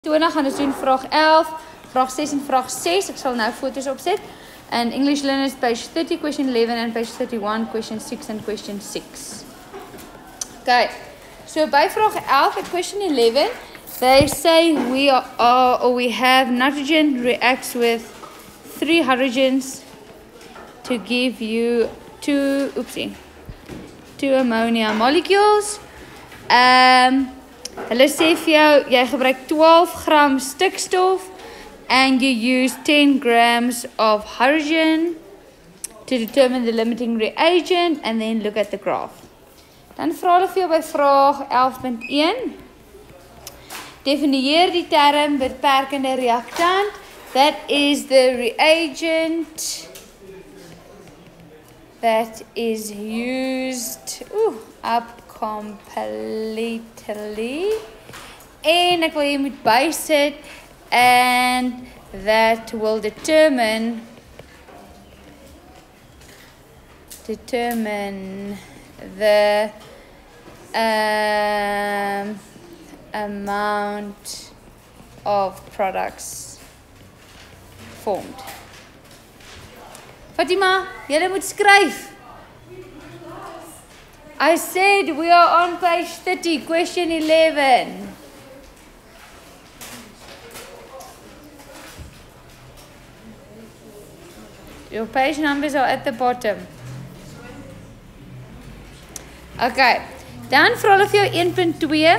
20 gaan ons doen vraag 11, vraag 6 en vraag 6. Ek sal nou foto's opset. And English learners page 30, question 11 and page 31, question 6 and question 6. Okay, so by vraag 11 at question 11, they say we have nitrogen reacts with 3 hydrogens to give you two ammonia molecules. Hulle sê vir jou, jy gebruik 12 gram stikstof and you use 10 grams of hydrogen to determine the limiting reagent and then look at the graph. Dan vra hulle vir jou by vraag 11.1. Definieer die term beperkende reaktant. That is the reagent that is used up completely. En ek wil jy moet bysit and that will determine the amount of products formed. Fatima, jy moet skryf. I said we are on page 30, question 11. Your page numbers are at the bottom. Okay, dan vra hulle vir jou 1.2.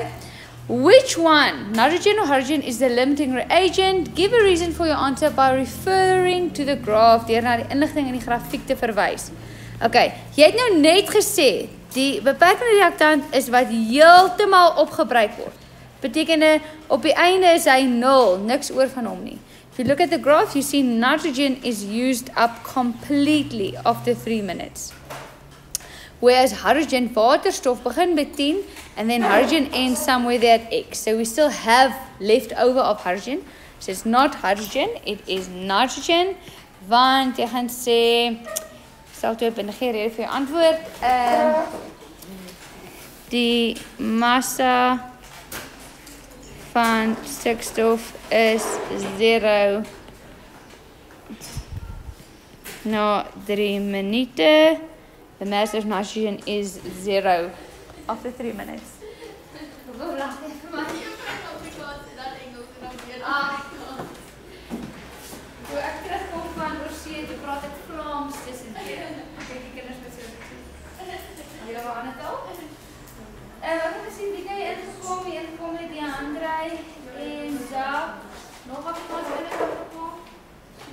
Which one, nitrogen or hydrogen, is the limiting reagent? Give a reason for your answer by referring to the graph, deur na die inligting in die grafiek te verwys. Okay, jy het nou net gesê, die beperkende reaktant is wat heeltemal opgebruik word. Betekende, op die einde is hy 0, niks oor van hom nie. If you look at the graph, you see nitrogen is used up completely after 3 minutes. Whereas hydrogen, waterstof, begin met 10, and then hydrogen ends somewhere there at X. So we still have left over of hydrogen. So it's not hydrogen, it is nitrogen. Want jy gaan sê, sal toe op geen rede vir jou antwoord. Die massa van stikstof is 0 na 3 minute. The mass of nitrogen is 0 after 3 minutes. Toe ek terugkom van Oorsee, toe praat ek Vlaams tussenkeer. Kyk die kinders met so julle wou aan het al? Wat het gesien, wie kan jy ingekom met die Andrei en Zak? Nog wat was ingekom?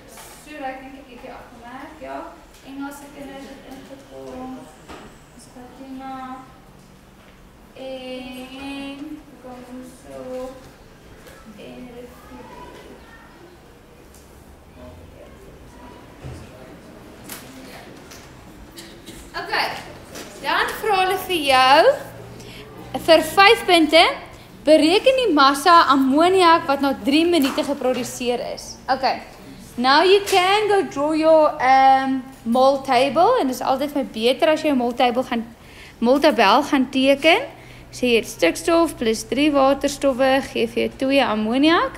So, ek denk ek het jy afgemerk, ja. Engelse kinders het ingekom. Fatima. En kom so. En okay, dan vra hulle vir jou vir 5 punte, bereken die massa ammoniak wat na 3 minute geproduseer is. Okay, now you can go draw your mol table, en dit is altyd my beter as jy 'n moltabel gaan teken. So jy het stikstof plus 3 waterstowwe gee vir jou 2 ammoniak.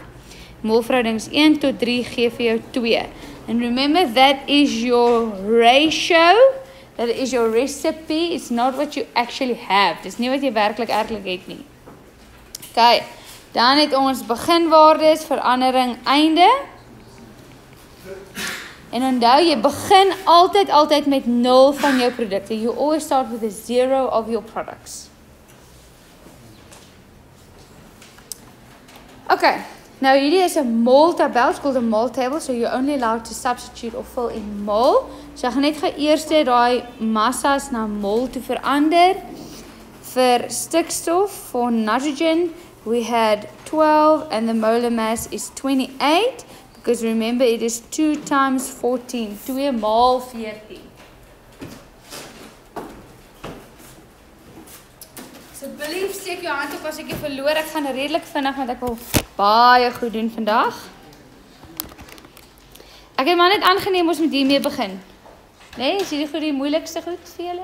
Molverhoudings 1 tot 3 gee vir jou 2. And remember, that is your ratio. That is your recipe. It's not what you actually have. Dis nie wat jy werklik het nie. Okay, dan het ons beginwaardes, verandering, einde. En onthou, jy begin altyd met 0 van jou produkte. You always start with a 0 of your products. Okay, nou hierdie is 'n mol tabel, it's called a mol table, so you're only allowed to substitute or fill in mol. So ek gaan net gou eers daai massas na mol toe verander. Vir stikstof, for nitrogen, we had 12 and the molar mass is 28. Because remember, it is 2 times 14. 2 maal 14. So, believe, steek jou hand op as ek jy verloor. Ek gaan redelik vinnig, want ek wil baie goed doen vandag. Ek het maar net aangeneem, ons moet hiermee begin. Nee, is hierdie goed die moeilikste goed vir julle?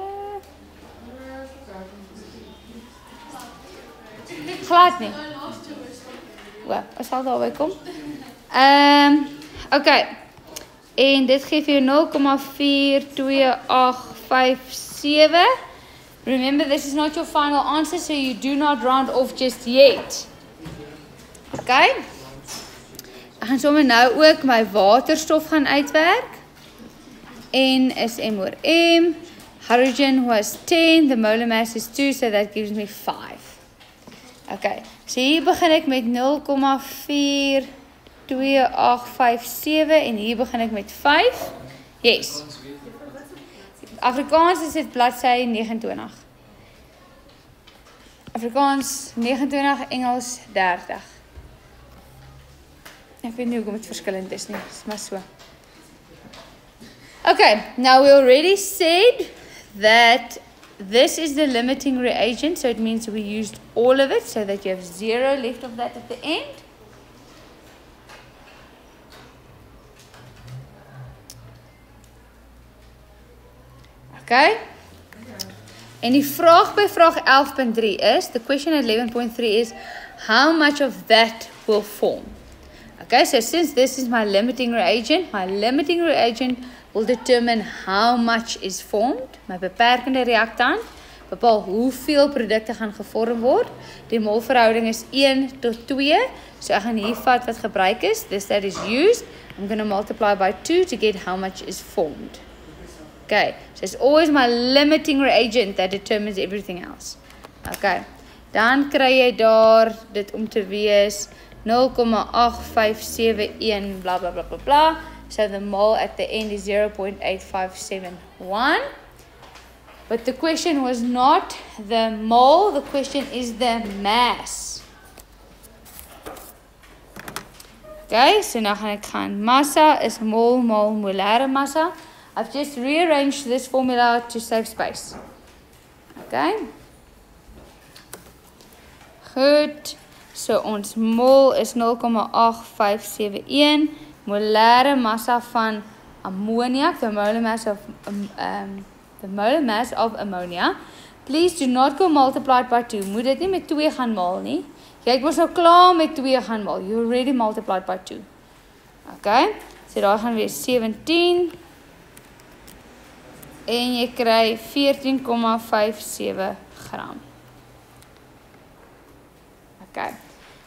Glad nie. Ons sal daarby kom. Okay. En dit gee vir jou 0,42857. Remember, this is not your final answer, so you do not round off just yet. Okay? Ek gaan sommer nou ook my waterstof gaan uitwerk. N is M oor M. Hydrogen was 10, the molar mass is 2, so that gives me 5. Okay, so hier begin ek met 0,42857 en hier begin ek met 5. Yes. Afrikaans is dit bladsy 29. Afrikaans 29, Engels 30. Ek weet nie hoekom dit verskillend is nie, is maar so. Okay, now we already said that this is the limiting reagent, so it means we used all of it, so that you have 0 left of that at the end. Okay. En die vraag by vraag 11.3 is, the question at 11.3 is, how much of that will form? Okay, so since this is my limiting reagent will determine how much is formed. My beperkende reaktant bepaal hoeveel produkte gaan gevorm word. Die molverhouding is 1 tot 2. So ek gaan hier vat wat gebruik is. This that is used. I'm going to multiply by 2 to get how much is formed. Okay, so it's always my limiting reagent that determines everything else. Okay, dan kry jy daar dit om te wees 0,8571 blah blah blah blah blah. So the mole at the end is 0.8571. But the question was not the mole, the question is the mass. Okay, so nou gaan ek gaan. Massa is mol, mol, molare massa. I've just rearranged this formula to save space. Okay. Goed. So ons mol is 0,8571. Molare massa van ammoniak, the molar mass of ammonia. Please do not go multiplied by 2. Moet dit nie met 2 gaan maal nie. Jy het mos nou klaar met 2 gaan maal. You already multiplied by 2. Okay. So daar gaan weer 17. En jy kry 14,57 gram. Okay.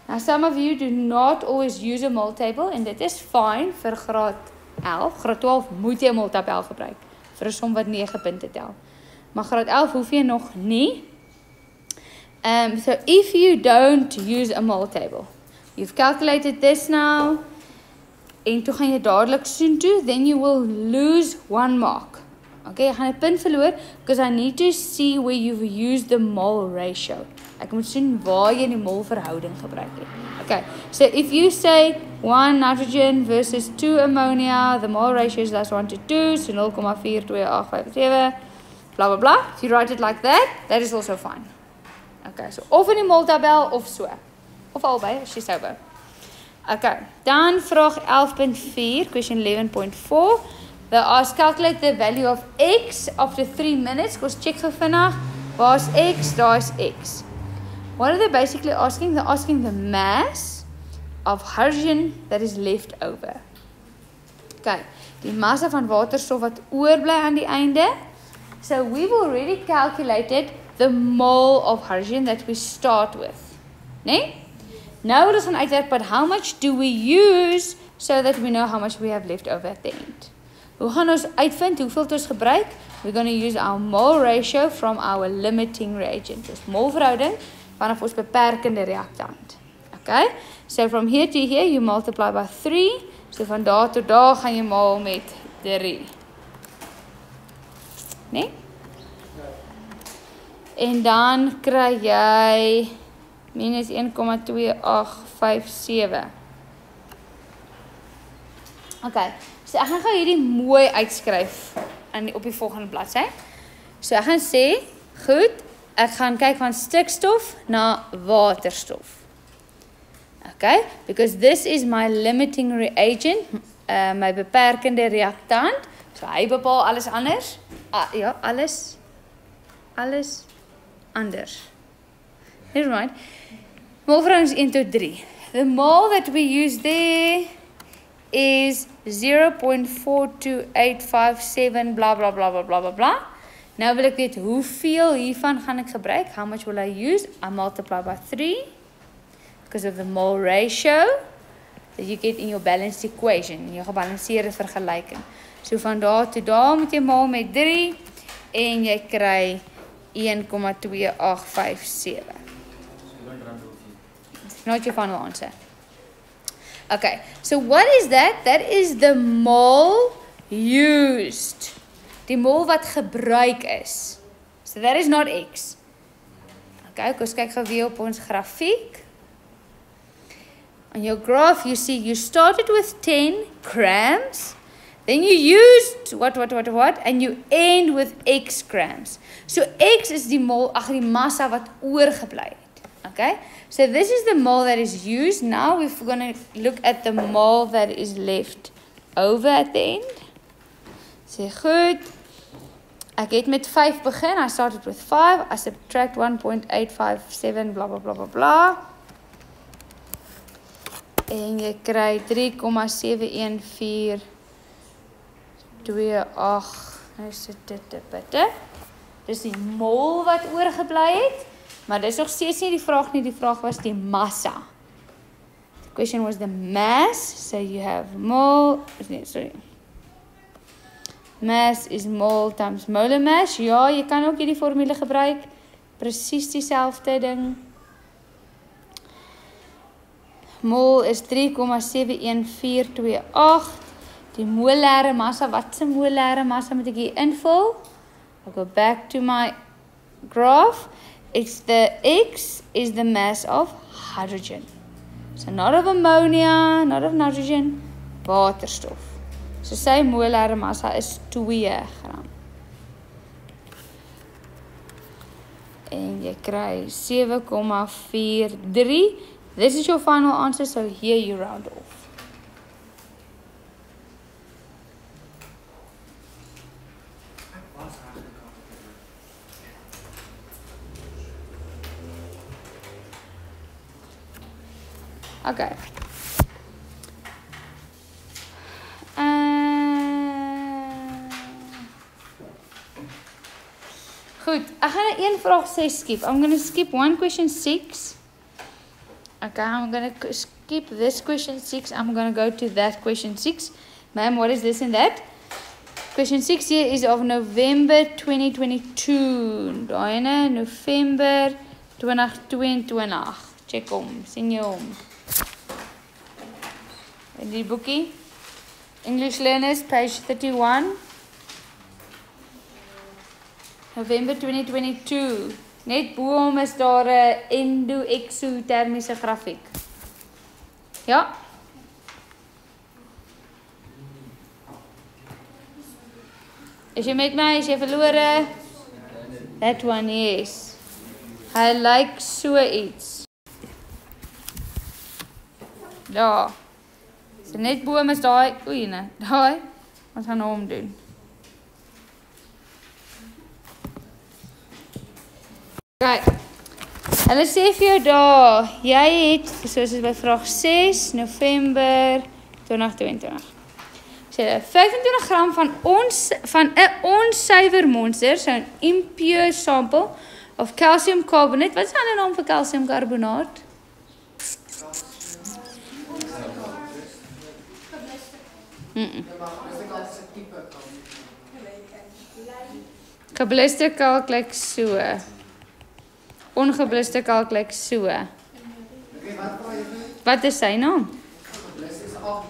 Now some of you do not always use a mole table and that is fine vir graad 11. Graad 12 moet jy 'n mole tabel gebruik vir 'n som wat 9 punte tel. Maar graad 11 hoef jy nog nie. So if you don't use a mole table, you've calculated this now en toe gaan jy dadelik soontoe, then you will lose 1 mark. Okay, jy gaan 'n punt verloor because I need to see where you've used the mole ratio. Ek moet sien waar jy die mol verhouding gebruik het. Okay, so if you say 1 nitrogen versus 2 ammonia, the mole ratio is thus 1 to 2, so 0,42857, blah blah blah. If you write it like that, that is also fine. Okay, so of in die mol tabel of so. Of albei, as jy sou wou. Okay, dan vraag 11.4, question 11.4. They ask calculate the value of x after 3 minutes. Kom ons check gou vinnig. Waar's x? Daar's x. What are they basically asking? They're asking the mass of hydrogen that is left over. Okay, die massa van waterstof wat oorbly aan die einde. So we've already calculated the mole of hydrogen that we start with. Nee? Now we're going to uitwerk, but how much do we use so that we know how much we have left over at the end? Hoe gaan ons uitvind hoeveel ons gebruik? We're going to use our mole ratio from our limiting reagent. Dus mol verhouding vanaf ons beperkende reaktant. Okay? So from here to here you multiply by 3. So van daar tot daar gaan jy maal met 3. Nee? En dan kry jy minus 1,2857. Okay. So ek gaan gou hierdie mooi uitskryf op die volgende bladsy. So ek gaan sê, goed, ek gaan kyk van stikstof na waterstof. Okay, because this is my limiting reagent, my beperkende reaktant. So hy bepaal alles anders. Ja, alles anders. Never mind. Molverhouding is 1 tot 3. The mole that we use there is 0.42857 blah blah blah blah blah blah blah. Nou wil ek weet hoeveel hiervan gaan ek gebruik. How much will I use? I multiply by 3 because of the mole ratio that you get in your balanced equation, in jou gebalanseerde vergelyking. So van daar tot daar moet jy maal met 3 en jy kry 1,2857. Not your final answer. Okay, so what is that? That is the mole used. Die mol wat gebruik is. So that is not X. Okay, kom ons kyk gou weer op ons grafiek. On your graph, you see you started with 10 grams. Then you used what, and you end with X grams. So X is die mol, die massa wat oorgebly het. Okay, so this is the mole that is used. Now we're going to look at the mole that is left over at the end. Sê goed. Ek het met 5 begin. I started with 5. I subtract 1.857 blah blah blah blah blah. En jy kry 3,71428. Nou sit dit te bitte. Dis die mol wat oorgebly het, maar dis nog steeds nie die vraag nie. Die vraag was die massa. The question was the mass. So you have mole, sorry. Mass is mole times molar mass. Ja, jy kan ook hierdie formule gebruik. Presies dieselfde ding. Mol is 3,71428. Die molare massa, wat se molare massa moet ek hier invul? I'll go back to my graph. It's the X is the mass of hydrogen. So not of ammonia, not of nitrogen, waterstof. So sy molare massa is 2 gram. En jy kry 7,43. This is your final answer, so here you round off. Okay. Goed, ek gaan een vraag 6 skip. I'm going to skip one question 6. Okay, I'm going to skip this question 6. I'm going to go to that question 6. Ma'am, what is this and that? Question 6 here is of November 2022. Daai November 2022. Check hom, sien jy hom. In die boekie. English learners, page 31. November 2022. Net bo hom is daar 'n endo-exotermiese grafiek. Ja. Is jy met my? Is jy verlore? That one, yes. Hy like so iets. Ja. So net bo hom is daai, oei nee, daai. Wat gaan hom doen? Right. Hulle sê vir jou daar, jy het, soos by vraag 6, November 2022. Sê 25 gram van 'n onsuiwer monster, so 'n impure sample of calcium carbonate. Wat is 'n ander naam vir calcium carbonaat? Gebliste kalk lyk so. Ongebliste kalk lyk so. Wat is sy naam? Gebliste is 8.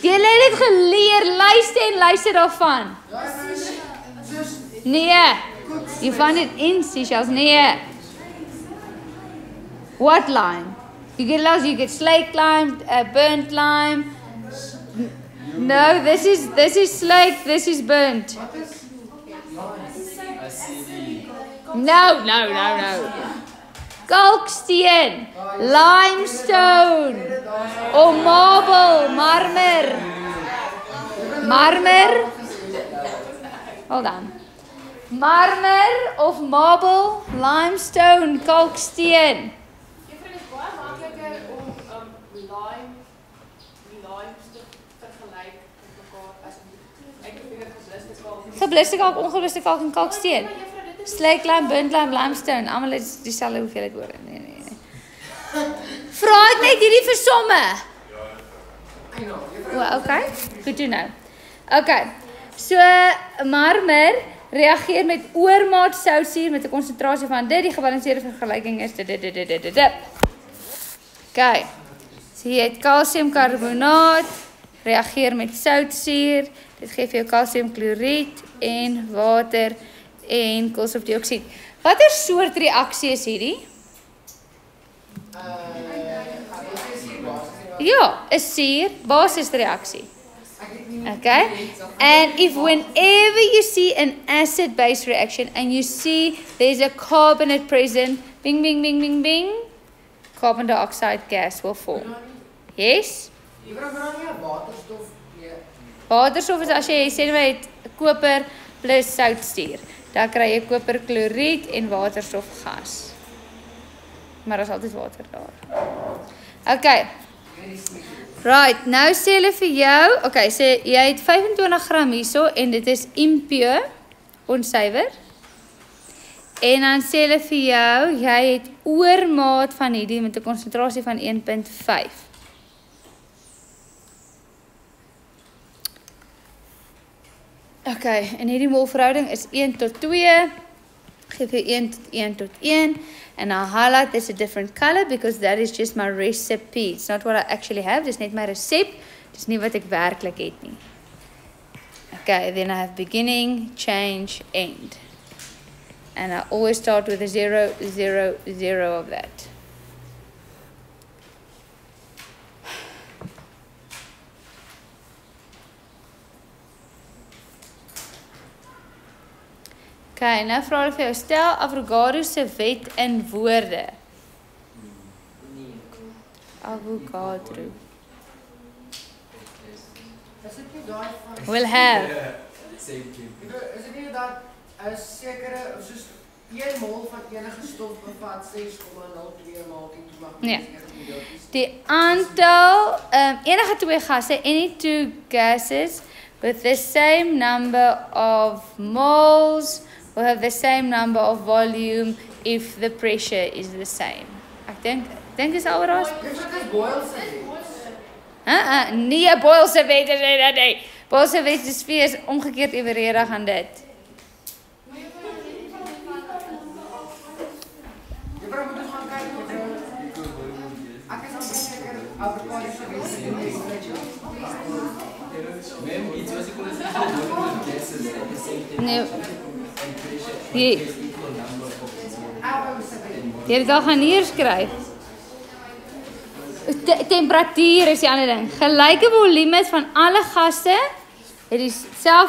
Julle het dit geleer, luister daarvan. Nee. You find it in seashells. Nee. What lime? You get lost, you get slaked lime, burnt lime. No, this is slaked, this is burnt. No. Kalksteen, limestone, or marble, marmer. Hold on. Marmer of marble, limestone, kalksteen. Juffrou, dit is baie makliker om limestone vergelyk met mekaar as gebluste kalk, ongebluste kalk en kalksteen. Slijklijm, buntlijm, limestone, allemaal is dieselfde hoeveelheid woorde. Nee. Vra ek net hierdie vir somme? Okay, goed to know. Okay, so marmer reageer met oormaat soutsuur met 'n konsentrasie van dit, die gebalanseerde vergelyking is dit. Okay, so jy het kalsiumkarbonaat, reageer met soutsuur, dit gee vir jou kalsiumkloried en water en koolstofdioksied. Watter soort reaksie is hierdie? Ja, 'n suur basisreaksie. Okay, and if whenever you see an acid-base reaction and you see there's a carbonate present, bing, bing, bing, bing, bing, carbon dioxide gas will form. Yes? Waterstof is as jy sê jy het koper plus soutsuur, dan kry jy koperkloried en waterstofgas. Maar daar is altyd water daar. Okay. Right, nou sê hulle vir jou, okay, sê jy het 25 gram hierso en dit is impure, onsuiwer. En dan sê hulle vir jou, jy het oormaat van hierdie met 'n konsentrasie van 1.5. Okay, en hierdie molverhouding is 1 tot 2. Geef jy 1 tot 1 tot 1. And I'll highlight this a different color because that is just my recipe. It's not what I actually have. Dis net my resep. Dis nie wat ek werklik het nie. Okay, then I have beginning, change, end. And I always start with a 0, 0, 0 of that. Okay, nou vra hulle vir jou, stel Avogadro se wet in woorde. Avogadro. Will have. Is dit nie dat 'n sekere soos 1 mol van enige stof bevat 6,02 mol Nee. Die aantal enige twee gasse, any two gases with the same number of moles will have the same number of volume if the pressure is the same. Ek dink is al wat nee, Boyle se wet is nee. Boyle se wet is omgekeerd evenredig aan dit. Nee. Jy het al gaan hier skryf. Temperatuur is die ander ding. Gelyke volume van alle gasse het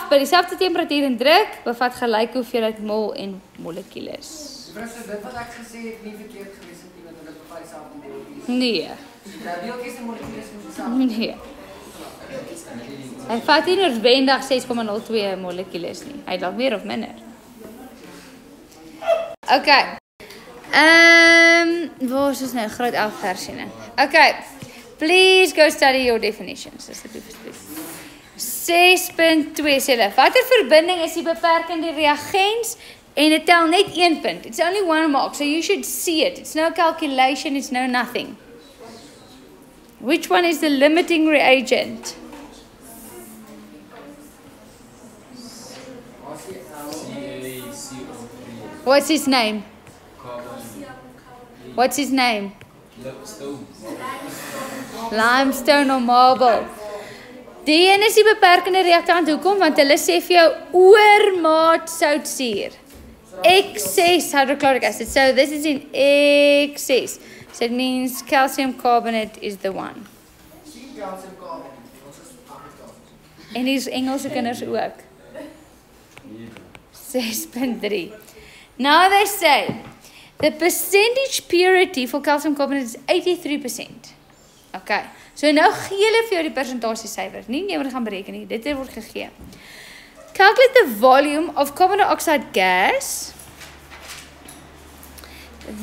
by dieselfde temperatuur en druk bevat gelyke hoeveelheid mol en molekules. Dit wat ek gesê het nie verkeerd gewees het nie, want dit bevat dieselfde deeltjies. Nee. Deeltjies en molekules moet dieselfde. Nee. Hy vat nie noodwendig 6,02 molekules nie. Hy dalk meer of minder. Okay. Waar is ons nou? Graad 11 versie nou. Okay. Please go study your definitions. 6.2 sê hulle. Watter verbinding is die beperkende reagens? En dit tel net 1 punt. It's only 1 mark, so you should see it. It's no calculation, it's no nothing. Which one is the limiting reagent? What's his name? What's his name? Limestone or marble. Die een is die beperkende reaktant. Hoekom? Want hulle sê vir jou oormaat soutsuur. Excess hydrochloric acid. So this is in excess. So it means calcium carbonate is the one. En die is Engelse kinders ook. 6.3. Now they say the percentage purity for calcium carbonate is 83%. Okay. So nou gee hulle vir jou die persentasie syfers. Nie jy moet gaan bereken nie. Dit word gegee. calculate the volume of carbon dioxide gas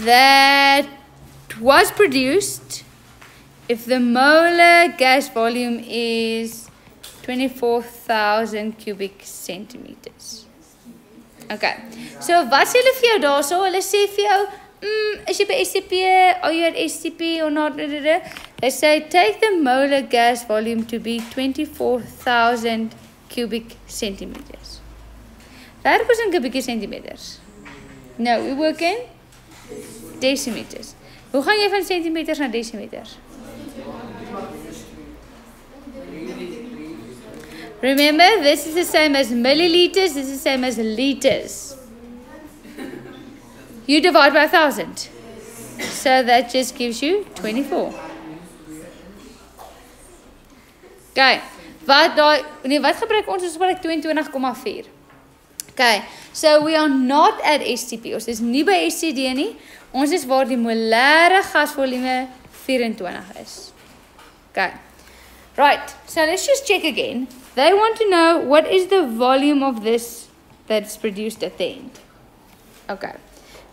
that was produced if the molar gas volume is 24,000 cubic centimeters. Okay, so wat sê hulle vir jou daarso? Hulle sê vir jou, is jy by STP, are you at STP or not? They say, take the molar gas volume to be 24,000 cubic centimeters. Werk ons in kubieke centimeters? No, we work in decimeters. Hoe gaan jy van centimeters na decimeters? Remember, this is the same as milliliters, this is the same as liters. You divide by 1,000. So that just gives you 24. Okay. Wat gebruik ons? Ons gebruik 22,4. Okay. So we are not at STP. Ons is nie by STD nie. Ons is waar die molare gasvolume 24 is. Okay. Right. So let's just check again. They want to know what is the volume of this that's produced at the end. Okay.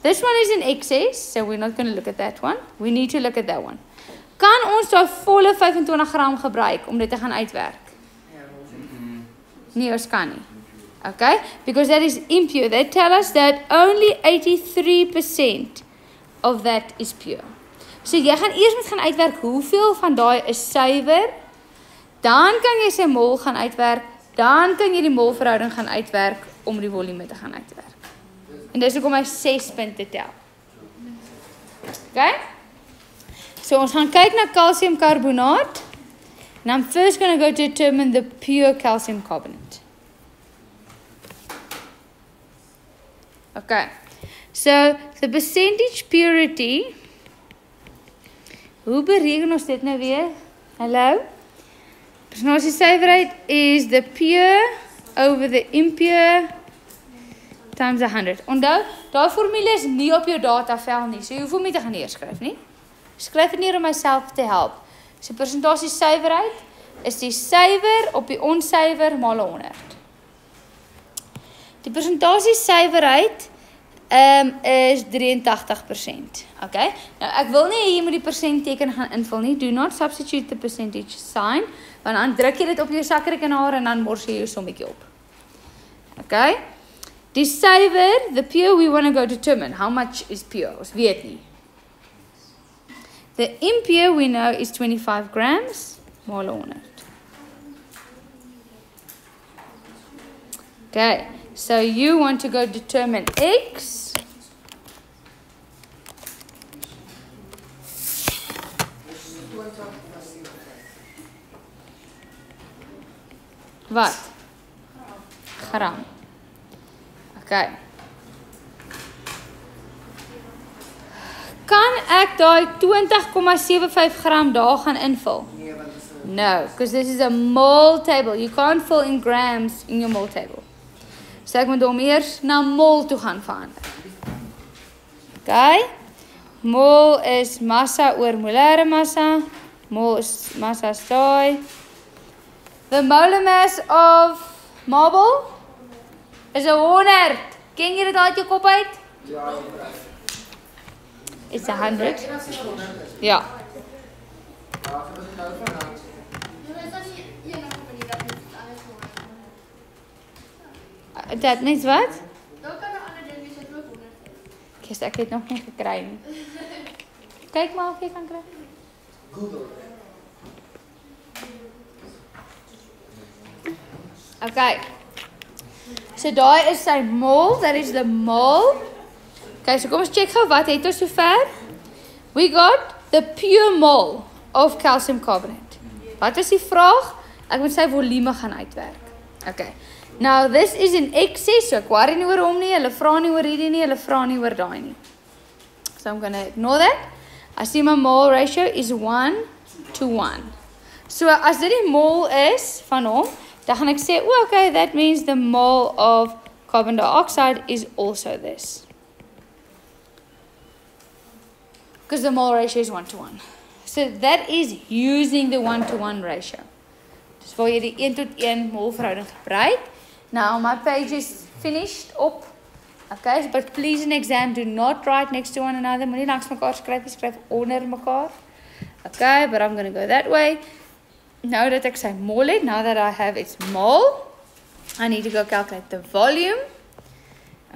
This one is in excess, so we're not going to look at that one. We need to look at that one. Kan ons daai volle 25 gram gebruik om dit te gaan uitwerk? Nee, ons kan nie. Okay? Because that is impure. They tell us that only 83% of that is pure. So jy gaan eers moet gaan uitwerk hoeveel van daai is suiwer. Dan kan jy sy mol gaan uitwerk. Dan kan jy die molverhouding gaan uitwerk om die volume te gaan uitwerk. En dis hoekom hy 6 punte tel. Okay? So ons gaan kyk na calciumcarbonaat. And I'm first going to go to determine the pure calcium carbonate. Okay. So the percentage purity. Hoe bereken ons dit nou weer? Hallo? Percentage suiwerheid is the pure over the impure times 100. Onthou, daai formule is nie op jou datavel nie. So jy hoef hom nie te gaan neerskryf nie. Skryf dit neer om myself te help. So persentasie suiwerheid is die suiwer op die onsuiwer maal 100. Die persentasie suiwerheid is 83%. Okay? Nou ek wil nie hier met die persentteken gaan invul nie. Do not substitute the percentage sign, want dan druk jy dit op jou sakrekenaar en dan mors jy jou sommetjie op. Okay? Die suiwer, the pure, we want to go determine how much is pure. Ons weet nie. The impure we know is 25 grams maal 100. Okay, so you want to go determine X. Wat? Gram. Okay. Kan ek daai 20,75 gram daar gaan invul? No, because this is a mole table. You can't fill in grams in your mole table. So ek moet hom eers na mol toe gaan verander. Okay? Mol is massa oor molare massa. Mol is massa daai. The molar mass of marble is 100. Ken jy dit uit jou kop uit? Ja. It's 100. Ja. Dat net wat? Dan kan 'n ander ding wees wat ook 100 is. Ek het nog nie gekry nie. Kyk maar of jy kan kry. Google. Okay. So daai is sy mol, that is the mol. Okay, so kom ons check gou wat het ons sover? We got the pure mole of calcium carbonate. Wat is die vraag? Ek moet sy volume gaan uitwerk. Okay. Now this is in excess, so ek worry nie oor hom nie, hulle vra nie oor hierdie nie, hulle vra nie oor daai nie. So I'm going to ignore that. I see my mole ratio is 1:1. So as dit die mol is van hom, dan gaan ek sê, oh, okay, that means the mole of carbon dioxide is also this. Because the mole ratio is 1:1. So that is using the 1:1 ratio. Dus waar jy die 1:1 mol verhouding gebruik, Now my page is finished up. Okay, but please in exam do not write next to one another. Moenie langs mekaar skryf, skryf onder mekaar. Okay, but I'm going to go that way. Now that ek sy mol het, now that I have its mol, I need to go calculate the volume.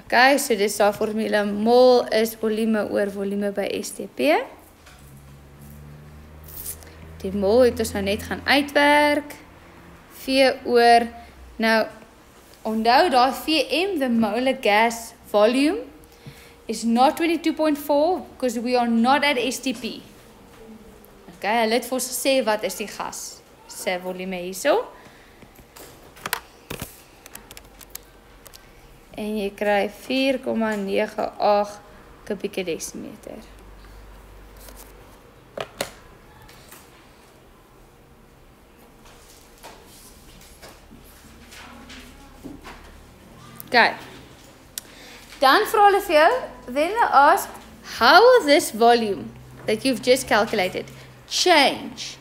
Okay, so dis daai formule. Mol is volume oor volume by STP. Die mol het ons nou net gaan uitwerk. V oor, nou, onthou daai VM, the molar gas volume, is not 22.4 because we are not at STP. Okay, hulle het vir ons gesê wat is die gas se volume hierso. En jy kry 4,98 kubieke desimeter. Okay. Dan vra hulle vir jou, then they ask, how will this volume that you've just calculated change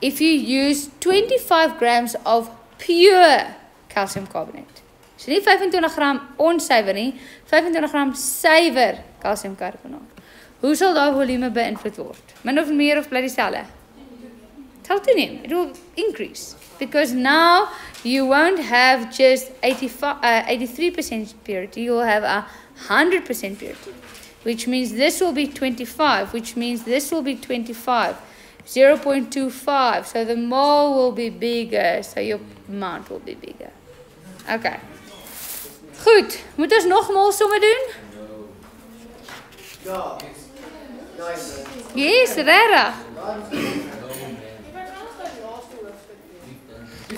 if you use 25 grams of pure calcium carbonate? So nie 25 gram onsuiwer nie, 25 gram suiwer calcium carbonate. Hoe sal daai volume beïnvloed word? Min of meer of bly dieselfde? It will toeneem. It will increase. Because now you won't have just 83% purity, you will have 100% purity. Which means this will be 25, which means this will be 25. 0.25, so the mole will be bigger, so your amount will be bigger. Okay. Goed, moet ons nog mol somme doen? Ja. Yes, regtig.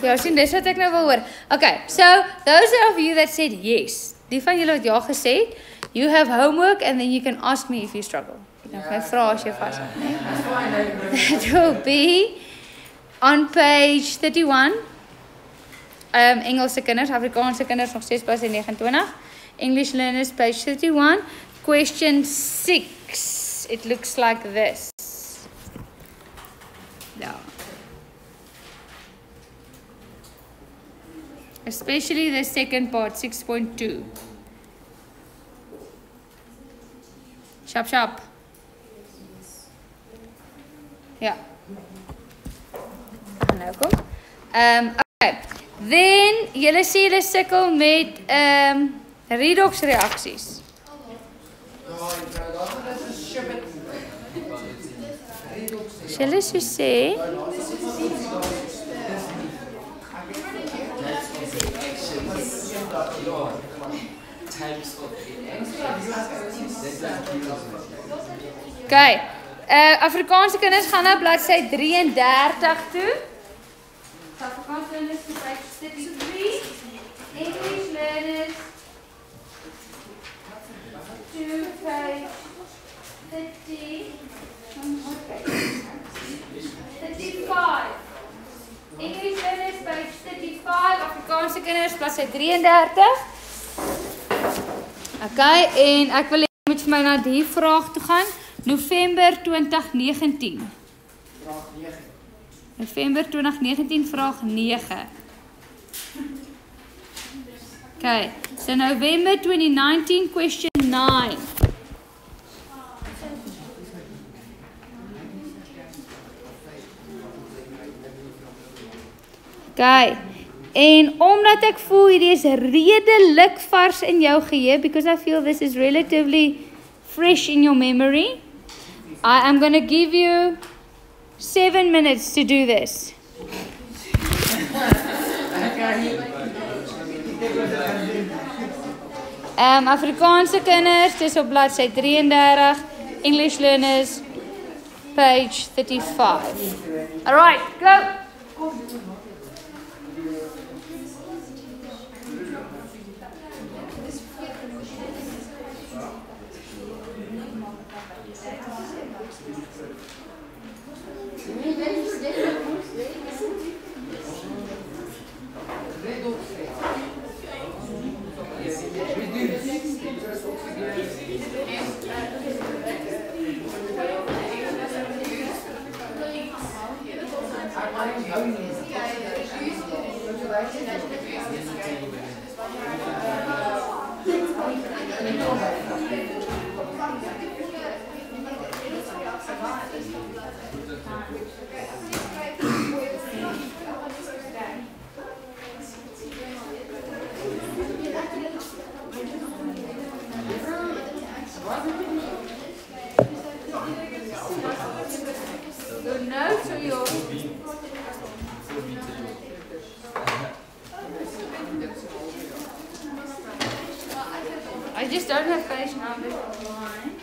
Ja, sien, dis wat ek nou wil hoor. Okay, so those of you that said yes, die van julle wat ja gesê het, you have homework and then you can ask me if you struggle. Jy kan my vra as jy vas het, né? It will be on page 31. Engelse kinders, Afrikaanse kinders nog steeds by 29. English learners, page 31. Question 6. It looks like this. Yeah. Especially the second part, 6.2. Sharp, sharp. Yeah. Nou kom. Okay. Then, julle sê julle sukkel met redox reaksies. Julle so sê okay, Afrikaanse kinders gaan nou bladsy 33 toe. Afrikaanse learners to page 33. English learners to page 30. Okay. 35. English learners page 35. Afrikaanse kinders bladsy 33. Okay, en ek wil hê moet vir my na die vraag toe gaan. November 2019. Vraag 9. November 2019, vraag 9. Okay, so November 2019, question 9. Okay, en omdat ek voel hierdie is redelik vars in jou geheue, because I feel this is relatively fresh in your memory, I am going to give you 7 minutes to do this. Afrikaanse kinders, dis op bladsy 33, English learners, page 35. Alright, go! Your notes or your... I just don't have page numbers online.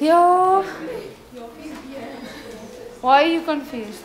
Yeah. Why are you confused?